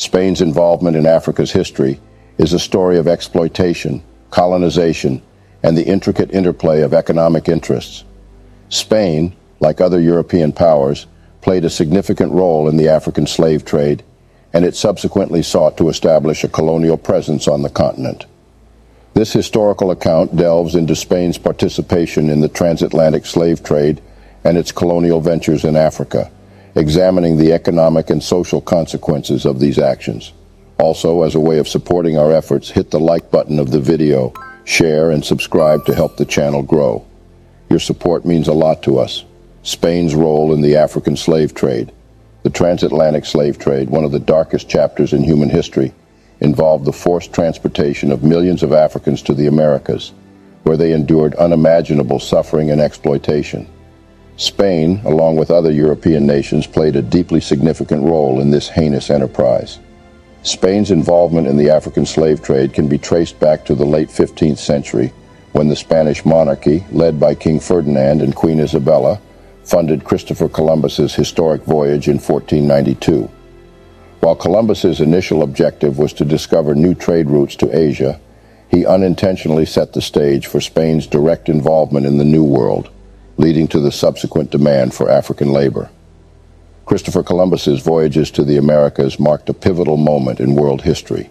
Spain's involvement in Africa's history is a story of exploitation, colonization, and the intricate interplay of economic interests. Spain, like other European powers, played a significant role in the African slave trade, and it subsequently sought to establish a colonial presence on the continent. This historical account delves into Spain's participation in the transatlantic slave trade and its colonial ventures in Africa, examining the economic and social consequences of these actions. Also, as a way of supporting our efforts, hit the like button of the video, share, and subscribe to help the channel grow. Your support means a lot to us. Spain's role in the African slave trade. The transatlantic slave trade, one of the darkest chapters in human history, involved the forced transportation of millions of Africans to the Americas, where they endured unimaginable suffering and exploitation. Spain, along with other European nations, played a deeply significant role in this heinous enterprise. Spain's involvement in the African slave trade can be traced back to the late 15th century, when the Spanish monarchy, led by King Ferdinand and Queen Isabella, funded Christopher Columbus's historic voyage in 1492. While Columbus's initial objective was to discover new trade routes to Asia, he unintentionally set the stage for Spain's direct involvement in the New World, leading to the subsequent demand for African labor. Christopher Columbus's voyages to the Americas marked a pivotal moment in world history.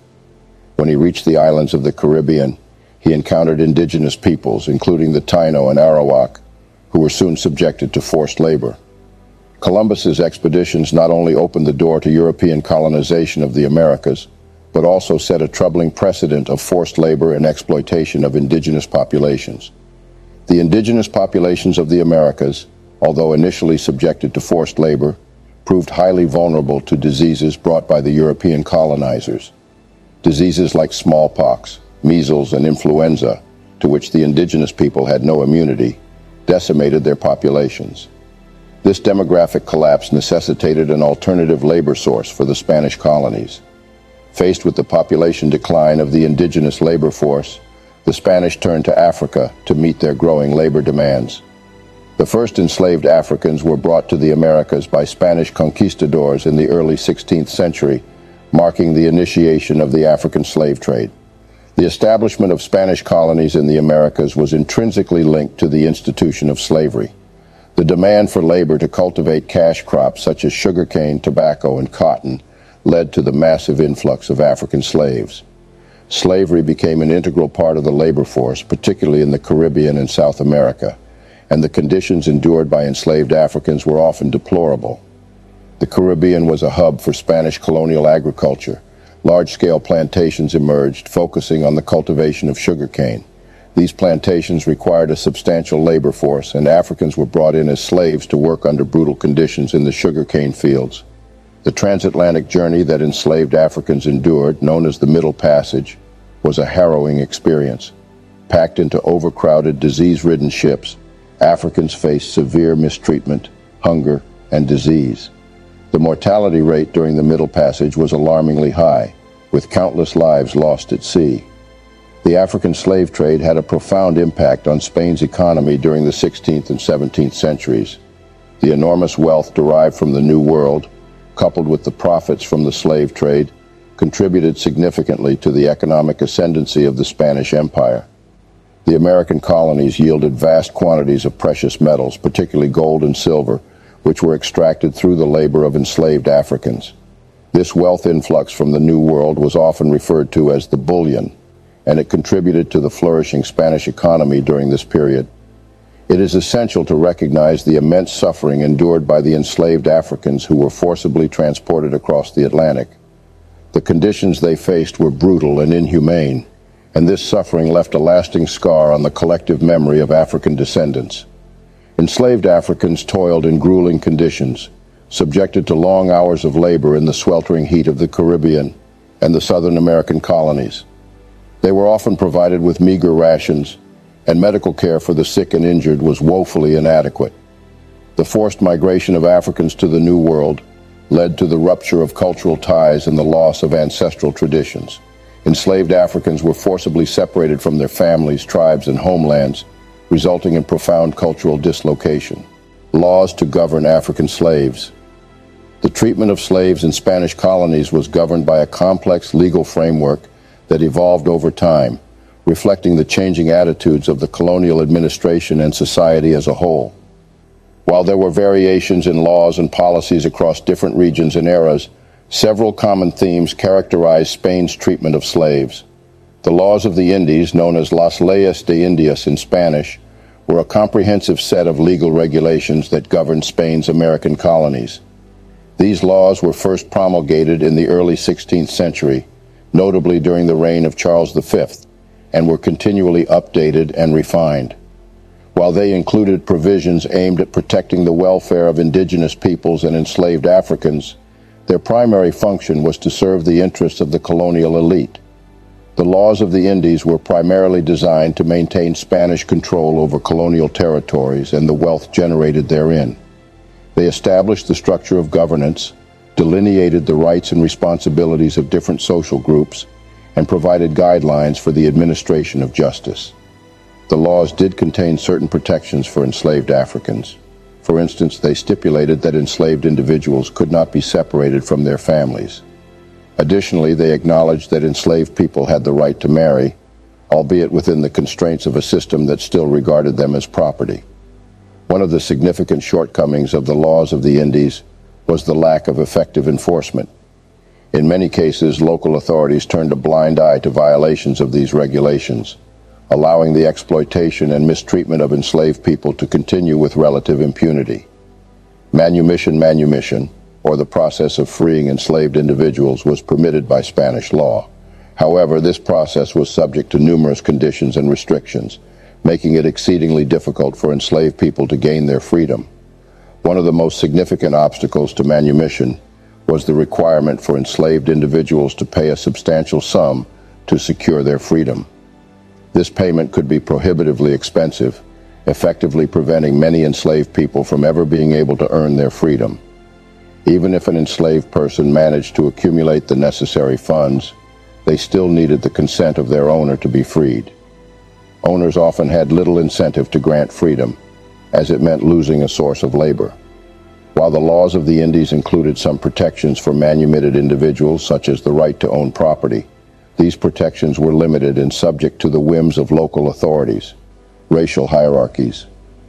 When he reached the islands of the Caribbean, he encountered indigenous peoples, including the Taino and Arawak, who were soon subjected to forced labor. Columbus's expeditions not only opened the door to European colonization of the Americas, but also set a troubling precedent of forced labor and exploitation of indigenous populations. The indigenous populations of the Americas, although initially subjected to forced labor, proved highly vulnerable to diseases brought by the European colonizers. Diseases like smallpox, measles, and influenza, to which the indigenous people had no immunity, decimated their populations. This demographic collapse necessitated an alternative labor source for the Spanish colonies. Faced with the population decline of the indigenous labor force, the Spanish turned to Africa to meet their growing labor demands. The first enslaved Africans were brought to the Americas by Spanish conquistadors in the early 16th century, marking the initiation of the African slave trade. The establishment of Spanish colonies in the Americas was intrinsically linked to the institution of slavery. The demand for labor to cultivate cash crops such as sugarcane, tobacco, and cotton led to the massive influx of African slaves. Slavery became an integral part of the labor force, particularly in the Caribbean and South America, and the conditions endured by enslaved Africans were often deplorable. The Caribbean was a hub for Spanish colonial agriculture. Large-scale plantations emerged, focusing on the cultivation of sugarcane. These plantations required a substantial labor force, and Africans were brought in as slaves to work under brutal conditions in the sugarcane fields. The transatlantic journey that enslaved Africans endured, known as the Middle Passage, was a harrowing experience. Packed into overcrowded, disease-ridden ships, Africans faced severe mistreatment, hunger, and disease. The mortality rate during the Middle Passage was alarmingly high, with countless lives lost at sea. The African slave trade had a profound impact on Spain's economy during the 16th and 17th centuries. The enormous wealth derived from the New World, coupled with the profits from the slave trade, contributed significantly to the economic ascendancy of the Spanish Empire. The American colonies yielded vast quantities of precious metals, particularly gold and silver, which were extracted through the labor of enslaved Africans. This wealth influx from the New World was often referred to as the bullion, and it contributed to the flourishing Spanish economy during this period. It is essential to recognize the immense suffering endured by the enslaved Africans who were forcibly transported across the Atlantic. The conditions they faced were brutal and inhumane, and this suffering left a lasting scar on the collective memory of African descendants. Enslaved Africans toiled in grueling conditions, subjected to long hours of labor in the sweltering heat of the Caribbean and the Southern American colonies. They were often provided with meager rations, and medical care for the sick and injured was woefully inadequate. The forced migration of Africans to the New World led to the rupture of cultural ties and the loss of ancestral traditions. Enslaved Africans were forcibly separated from their families, tribes, and homelands, resulting in profound cultural dislocation. Laws to govern African slaves. The treatment of slaves in Spanish colonies was governed by a complex legal framework that evolved over time, reflecting the changing attitudes of the colonial administration and society as a whole. While there were variations in laws and policies across different regions and eras, several common themes characterized Spain's treatment of slaves. The laws of the Indies, known as Las Leyes de Indias in Spanish, were a comprehensive set of legal regulations that governed Spain's American colonies. These laws were first promulgated in the early 16th century, notably during the reign of Charles V, and were continually updated and refined. While they included provisions aimed at protecting the welfare of indigenous peoples and enslaved Africans, their primary function was to serve the interests of the colonial elite. The laws of the Indies were primarily designed to maintain Spanish control over colonial territories and the wealth generated therein. They established the structure of governance, delineated the rights and responsibilities of different social groups, and provided guidelines for the administration of justice. The laws did contain certain protections for enslaved Africans. For instance, they stipulated that enslaved individuals could not be separated from their families. Additionally, they acknowledged that enslaved people had the right to marry, albeit within the constraints of a system that still regarded them as property. One of the significant shortcomings of the laws of the Indies was the lack of effective enforcement. In many cases, local authorities turned a blind eye to violations of these regulations, allowing the exploitation and mistreatment of enslaved people to continue with relative impunity. Manumission, or the process of freeing enslaved individuals, was permitted by Spanish law. However, this process was subject to numerous conditions and restrictions, making it exceedingly difficult for enslaved people to gain their freedom. One of the most significant obstacles to manumission was the requirement for enslaved individuals to pay a substantial sum to secure their freedom. This payment could be prohibitively expensive, effectively preventing many enslaved people from ever being able to earn their freedom. Even if an enslaved person managed to accumulate the necessary funds, they still needed the consent of their owner to be freed. Owners often had little incentive to grant freedom, as it meant losing a source of labor. While the laws of the Indies included some protections for manumitted individuals, such as the right to own property, these protections were limited and subject to the whims of local authorities. Racial hierarchies.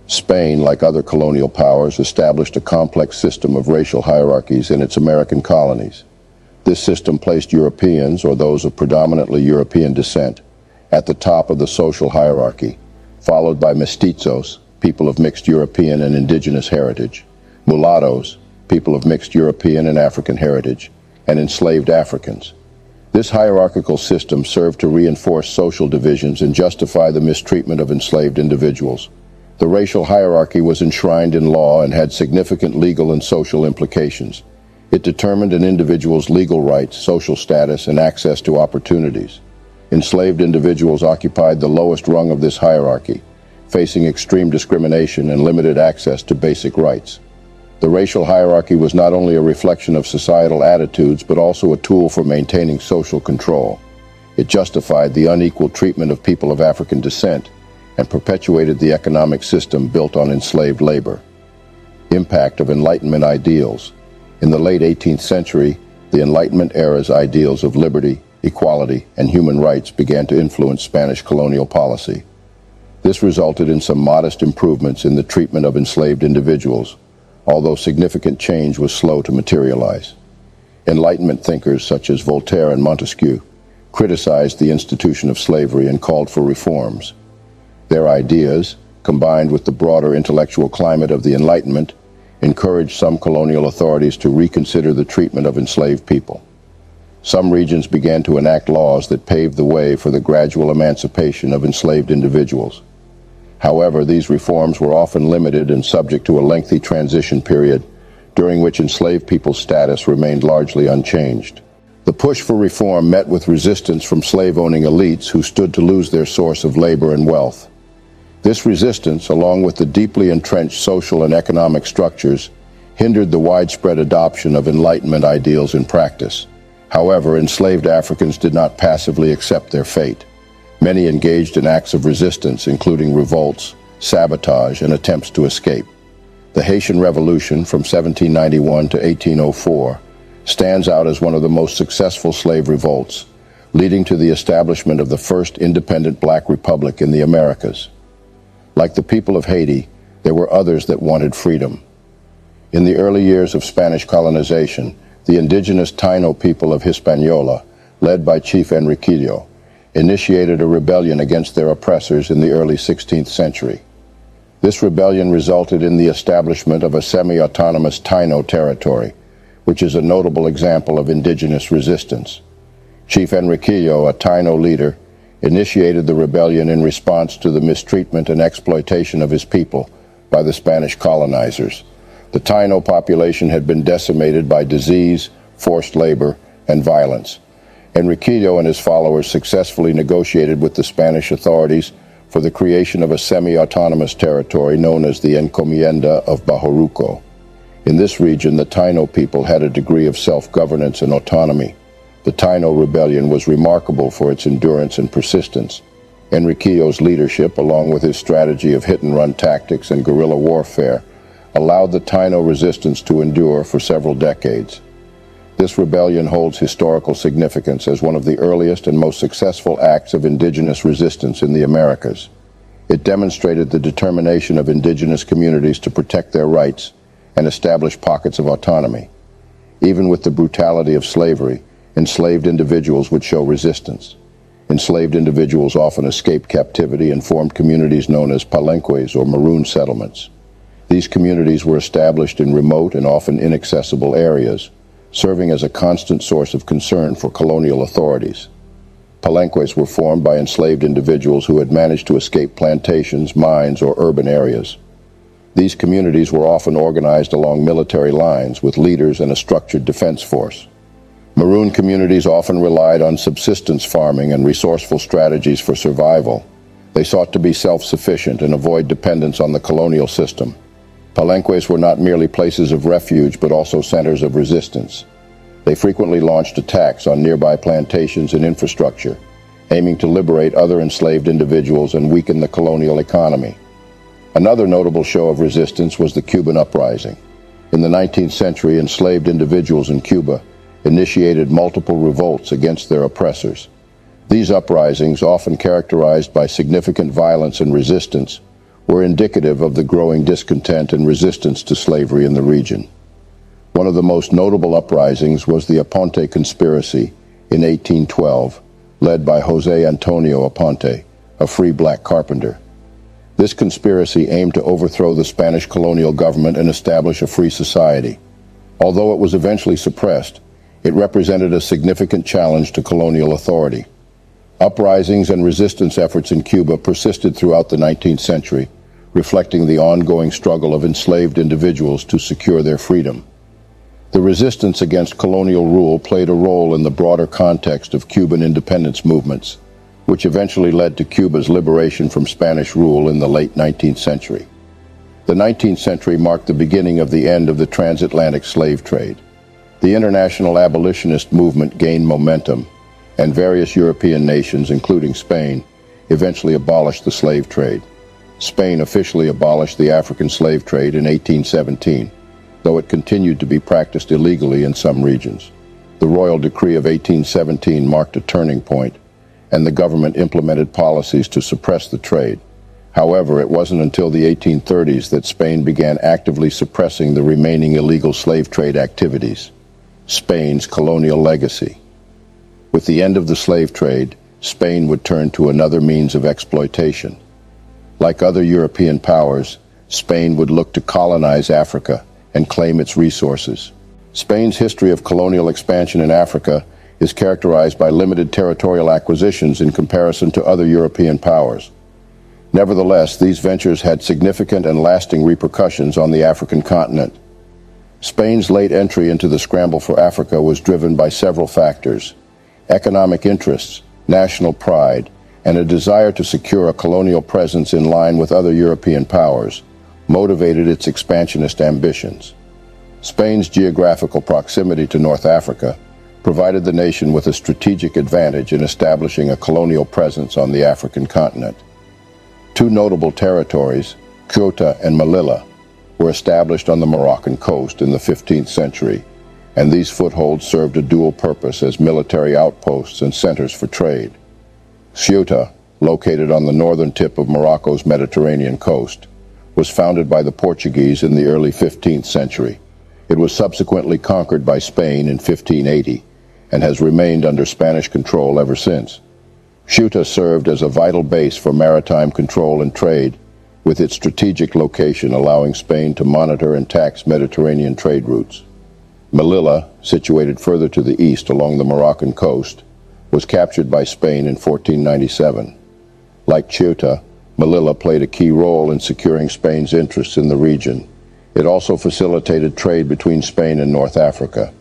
Spain, like other colonial powers, established a complex system of racial hierarchies in its American colonies. This system placed Europeans, or those of predominantly European descent, at the top of the social hierarchy, followed by mestizos, people of mixed European and indigenous heritage, mulattoes, people of mixed European and African heritage, and enslaved Africans. This hierarchical system served to reinforce social divisions and justify the mistreatment of enslaved individuals. The racial hierarchy was enshrined in law and had significant legal and social implications. It determined an individual's legal rights, social status, and access to opportunities. Enslaved individuals occupied the lowest rung of this hierarchy, facing extreme discrimination and limited access to basic rights. The racial hierarchy was not only a reflection of societal attitudes, but also a tool for maintaining social control. It justified the unequal treatment of people of African descent and perpetuated the economic system built on enslaved labor. Impact of Enlightenment ideals. In the late 18th century, the Enlightenment era's ideals of liberty, equality, and human rights began to influence Spanish colonial policy. This resulted in some modest improvements in the treatment of enslaved individuals, although significant change was slow to materialize. Enlightenment thinkers such as Voltaire and Montesquieu criticized the institution of slavery and called for reforms. Their ideas, combined with the broader intellectual climate of the Enlightenment, encouraged some colonial authorities to reconsider the treatment of enslaved people. Some regions began to enact laws that paved the way for the gradual emancipation of enslaved individuals. However, these reforms were often limited and subject to a lengthy transition period, during which enslaved people's status remained largely unchanged. The push for reform met with resistance from slave-owning elites who stood to lose their source of labor and wealth. This resistance, along with the deeply entrenched social and economic structures, hindered the widespread adoption of Enlightenment ideals in practice. However, enslaved Africans did not passively accept their fate. Many engaged in acts of resistance, including revolts, sabotage, and attempts to escape. The Haitian Revolution from 1791 to 1804 stands out as one of the most successful slave revolts, leading to the establishment of the first independent black republic in the Americas. Like the people of Haiti, there were others that wanted freedom. In the early years of Spanish colonization, the indigenous Taino people of Hispaniola, led by Chief Enriquillo, initiated a rebellion against their oppressors in the early 16th century. This rebellion resulted in the establishment of a semi-autonomous Taino territory, which is a notable example of indigenous resistance. Chief Enriquillo, a Taino leader, initiated the rebellion in response to the mistreatment and exploitation of his people by the Spanish colonizers. The Taino population had been decimated by disease, forced labor, and violence. Enriquillo and his followers successfully negotiated with the Spanish authorities for the creation of a semi-autonomous territory known as the Encomienda of Bajoruco. In this region, the Taino people had a degree of self-governance and autonomy. The Taino rebellion was remarkable for its endurance and persistence. Enriquillo's leadership, along with his strategy of hit-and-run tactics and guerrilla warfare, allowed the Taino resistance to endure for several decades. This rebellion holds historical significance as one of the earliest and most successful acts of indigenous resistance in the Americas. It demonstrated the determination of indigenous communities to protect their rights and establish pockets of autonomy. Even with the brutality of slavery, enslaved individuals would show resistance. Enslaved individuals often escaped captivity and formed communities known as palenques or Maroon settlements. These communities were established in remote and often inaccessible areas, serving as a constant source of concern for colonial authorities. Palenques were formed by enslaved individuals who had managed to escape plantations, mines, or urban areas. These communities were often organized along military lines with leaders and a structured defense force. Maroon communities often relied on subsistence farming and resourceful strategies for survival. They sought to be self-sufficient and avoid dependence on the colonial system. Palenques were not merely places of refuge, but also centers of resistance. They frequently launched attacks on nearby plantations and infrastructure, aiming to liberate other enslaved individuals and weaken the colonial economy. Another notable show of resistance was the Cuban uprising. In the 19th century, enslaved individuals in Cuba initiated multiple revolts against their oppressors. These uprisings, often characterized by significant violence and resistance, were indicative of the growing discontent and resistance to slavery in the region. One of the most notable uprisings was the Aponte Conspiracy in 1812, led by José Antonio Aponte, a free black carpenter. This conspiracy aimed to overthrow the Spanish colonial government and establish a free society. Although it was eventually suppressed, it represented a significant challenge to colonial authority. Uprisings and resistance efforts in Cuba persisted throughout the 19th century, reflecting the ongoing struggle of enslaved individuals to secure their freedom. The resistance against colonial rule played a role in the broader context of Cuban independence movements, which eventually led to Cuba's liberation from Spanish rule in the late 19th century. The 19th century marked the beginning of the end of the transatlantic slave trade. The international abolitionist movement gained momentum, and various European nations, including Spain, eventually abolished the slave trade. Spain officially abolished the African slave trade in 1817, though it continued to be practiced illegally in some regions. The Royal Decree of 1817 marked a turning point, and the government implemented policies to suppress the trade. However, it wasn't until the 1830s that Spain began actively suppressing the remaining illegal slave trade activities. Spain's colonial legacy. With the end of the slave trade, Spain would turn to another means of exploitation. Like other European powers, Spain would look to colonize Africa and claim its resources. Spain's history of colonial expansion in Africa is characterized by limited territorial acquisitions in comparison to other European powers. Nevertheless, these ventures had significant and lasting repercussions on the African continent. Spain's late entry into the scramble for Africa was driven by several factors: economic interests, national pride, and a desire to secure a colonial presence in line with other European powers motivated its expansionist ambitions. Spain's geographical proximity to North Africa provided the nation with a strategic advantage in establishing a colonial presence on the African continent. Two notable territories, Ceuta and Melilla, were established on the Moroccan coast in the 15th century, and these footholds served a dual purpose as military outposts and centers for trade. Ceuta, located on the northern tip of Morocco's Mediterranean coast, was founded by the Portuguese in the early 15th century. It was subsequently conquered by Spain in 1580 and has remained under Spanish control ever since. Ceuta served as a vital base for maritime control and trade, with its strategic location allowing Spain to monitor and tax Mediterranean trade routes. Melilla, situated further to the east along the Moroccan coast, was captured by Spain in 1497. Like Ceuta, Melilla played a key role in securing Spain's interests in the region. It also facilitated trade between Spain and North Africa.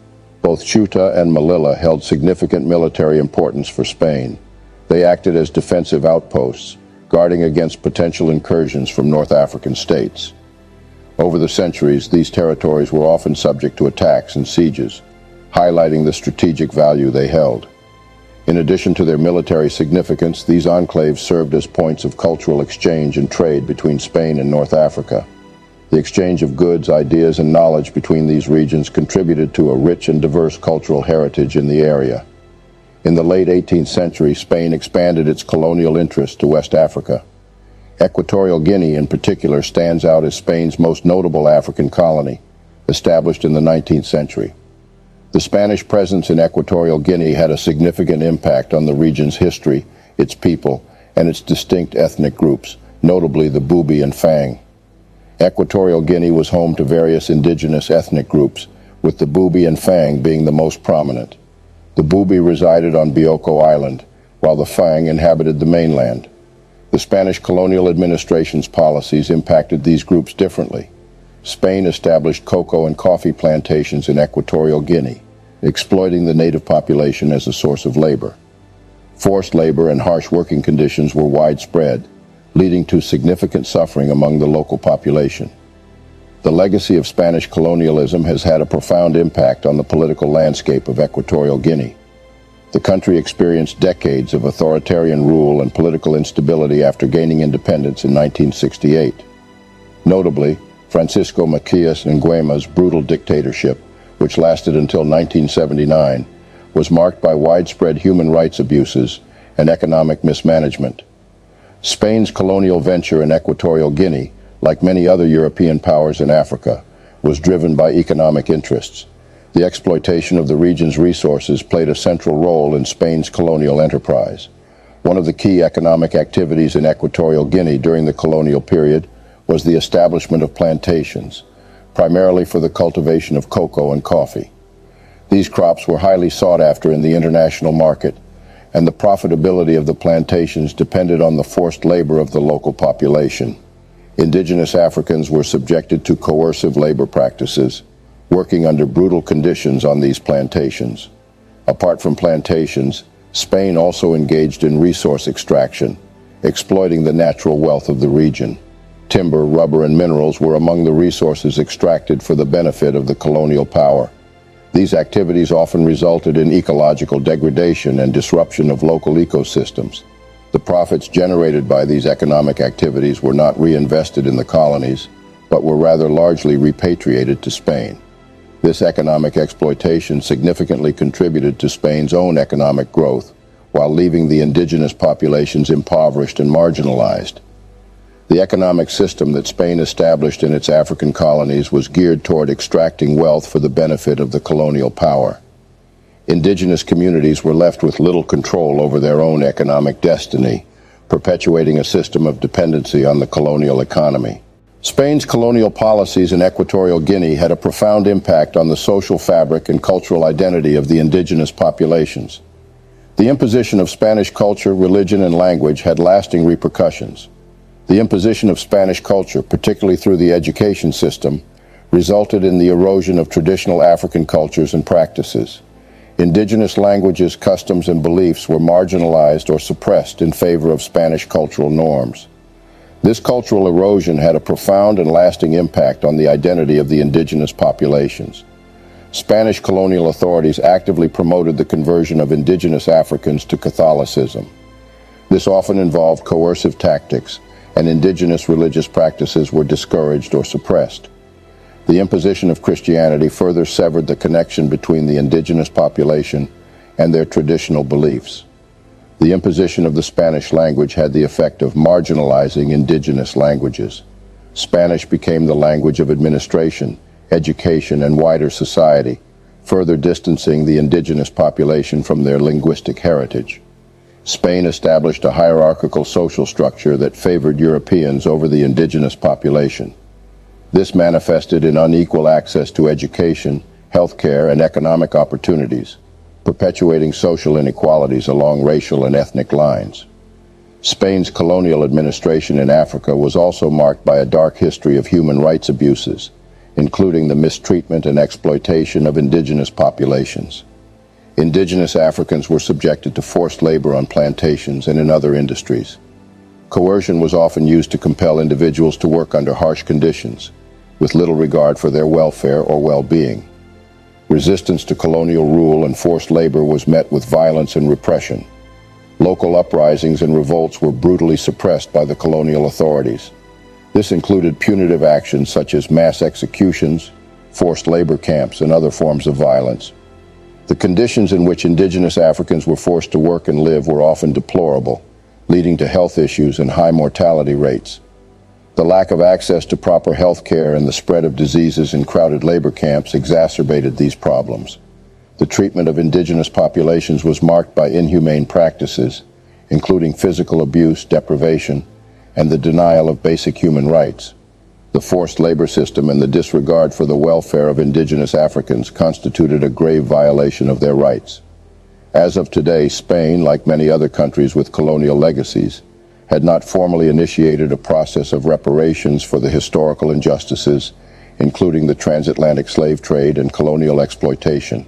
Both Ceuta and Melilla held significant military importance for Spain. They acted as defensive outposts, guarding against potential incursions from North African states. Over the centuries, these territories were often subject to attacks and sieges, highlighting the strategic value they held. In addition to their military significance, these enclaves served as points of cultural exchange and trade between Spain and North Africa. The exchange of goods, ideas, and knowledge between these regions contributed to a rich and diverse cultural heritage in the area. In the late 18th century, Spain expanded its colonial interest to West Africa. Equatorial Guinea, in particular, stands out as Spain's most notable African colony, established in the 19th century. The Spanish presence in Equatorial Guinea had a significant impact on the region's history, its people, and its distinct ethnic groups, notably the Bubi and Fang. Equatorial Guinea was home to various indigenous ethnic groups, with the Bubi and Fang being the most prominent. The Bubi resided on Bioko Island, while the Fang inhabited the mainland. The Spanish colonial administration's policies impacted these groups differently. Spain established cocoa and coffee plantations in Equatorial Guinea, exploiting the native population as a source of labor. Forced labor and harsh working conditions were widespread, leading to significant suffering among the local population. The legacy of Spanish colonialism has had a profound impact on the political landscape of Equatorial Guinea. The country experienced decades of authoritarian rule and political instability after gaining independence in 1968. Notably, Francisco Macias Nguema's brutal dictatorship, which lasted until 1979, was marked by widespread human rights abuses and economic mismanagement. Spain's colonial venture in Equatorial Guinea, like many other European powers in Africa, was driven by economic interests. The exploitation of the region's resources played a central role in Spain's colonial enterprise. One of the key economic activities in Equatorial Guinea during the colonial period was the establishment of plantations, primarily for the cultivation of cocoa and coffee. These crops were highly sought after in the international market, and the profitability of the plantations depended on the forced labor of the local population. Indigenous Africans were subjected to coercive labor practices, working under brutal conditions on these plantations. Apart from plantations, Spain also engaged in resource extraction, exploiting the natural wealth of the region. Timber, rubber, and minerals were among the resources extracted for the benefit of the colonial power. These activities often resulted in ecological degradation and disruption of local ecosystems. The profits generated by these economic activities were not reinvested in the colonies, but were rather largely repatriated to Spain. This economic exploitation significantly contributed to Spain's own economic growth, while leaving the indigenous populations impoverished and marginalized. The economic system that Spain established in its African colonies was geared toward extracting wealth for the benefit of the colonial power. Indigenous communities were left with little control over their own economic destiny, perpetuating a system of dependency on the colonial economy. Spain's colonial policies in Equatorial Guinea had a profound impact on the social fabric and cultural identity of the indigenous populations. The imposition of Spanish culture, religion, and language had lasting repercussions. The imposition of Spanish culture, particularly through the education system, resulted in the erosion of traditional African cultures and practices. Indigenous languages, customs, and beliefs were marginalized or suppressed in favor of Spanish cultural norms. This cultural erosion had a profound and lasting impact on the identity of the indigenous populations. Spanish colonial authorities actively promoted the conversion of indigenous Africans to Catholicism. This often involved coercive tactics, and indigenous religious practices were discouraged or suppressed. The imposition of Christianity further severed the connection between the indigenous population and their traditional beliefs. The imposition of the Spanish language had the effect of marginalizing indigenous languages. Spanish became the language of administration, education, and wider society, further distancing the indigenous population from their linguistic heritage. Spain established a hierarchical social structure that favored Europeans over the indigenous population. This manifested in unequal access to education, healthcare, and economic opportunities, perpetuating social inequalities along racial and ethnic lines. Spain's colonial administration in Africa was also marked by a dark history of human rights abuses, including the mistreatment and exploitation of indigenous populations. Indigenous Africans were subjected to forced labor on plantations and in other industries. Coercion was often used to compel individuals to work under harsh conditions, with little regard for their welfare or well-being. Resistance to colonial rule and forced labor was met with violence and repression. Local uprisings and revolts were brutally suppressed by the colonial authorities. This included punitive actions such as mass executions, forced labor camps, and other forms of violence. The conditions in which indigenous Africans were forced to work and live were often deplorable, leading to health issues and high mortality rates. The lack of access to proper health care and the spread of diseases in crowded labor camps exacerbated these problems. The treatment of indigenous populations was marked by inhumane practices, including physical abuse, deprivation, and the denial of basic human rights. The forced labor system and the disregard for the welfare of indigenous Africans constituted a grave violation of their rights. As of today, Spain, like many other countries with colonial legacies, had not formally initiated a process of reparations for the historical injustices, including the transatlantic slave trade and colonial exploitation.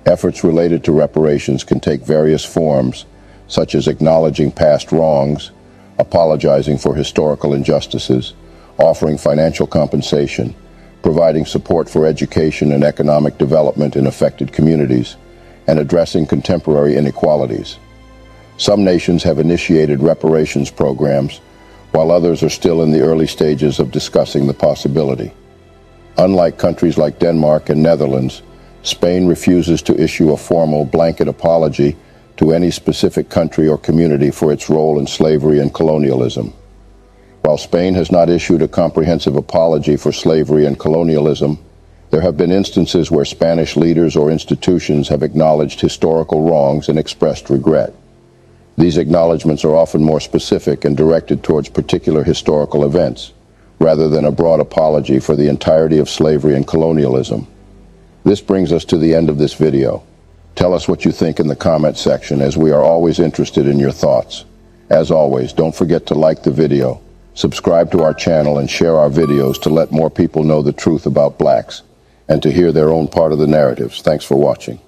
Efforts related to reparations can take various forms, such as acknowledging past wrongs, apologizing for historical injustices, offering financial compensation, providing support for education and economic development in affected communities, and addressing contemporary inequalities. Some nations have initiated reparations programs, while others are still in the early stages of discussing the possibility. Unlike countries like Denmark and Netherlands, Spain refuses to issue a formal blanket apology to any specific country or community for its role in slavery and colonialism. While Spain has not issued a comprehensive apology for slavery and colonialism, there have been instances where Spanish leaders or institutions have acknowledged historical wrongs and expressed regret. These acknowledgments are often more specific and directed towards particular historical events, rather than a broad apology for the entirety of slavery and colonialism. This brings us to the end of this video. Tell us what you think in the comment section, as we are always interested in your thoughts. As always, don't forget to like the video, subscribe to our channel, and share our videos to let more people know the truth about blacks and to hear their own part of the narratives. Thanks for watching.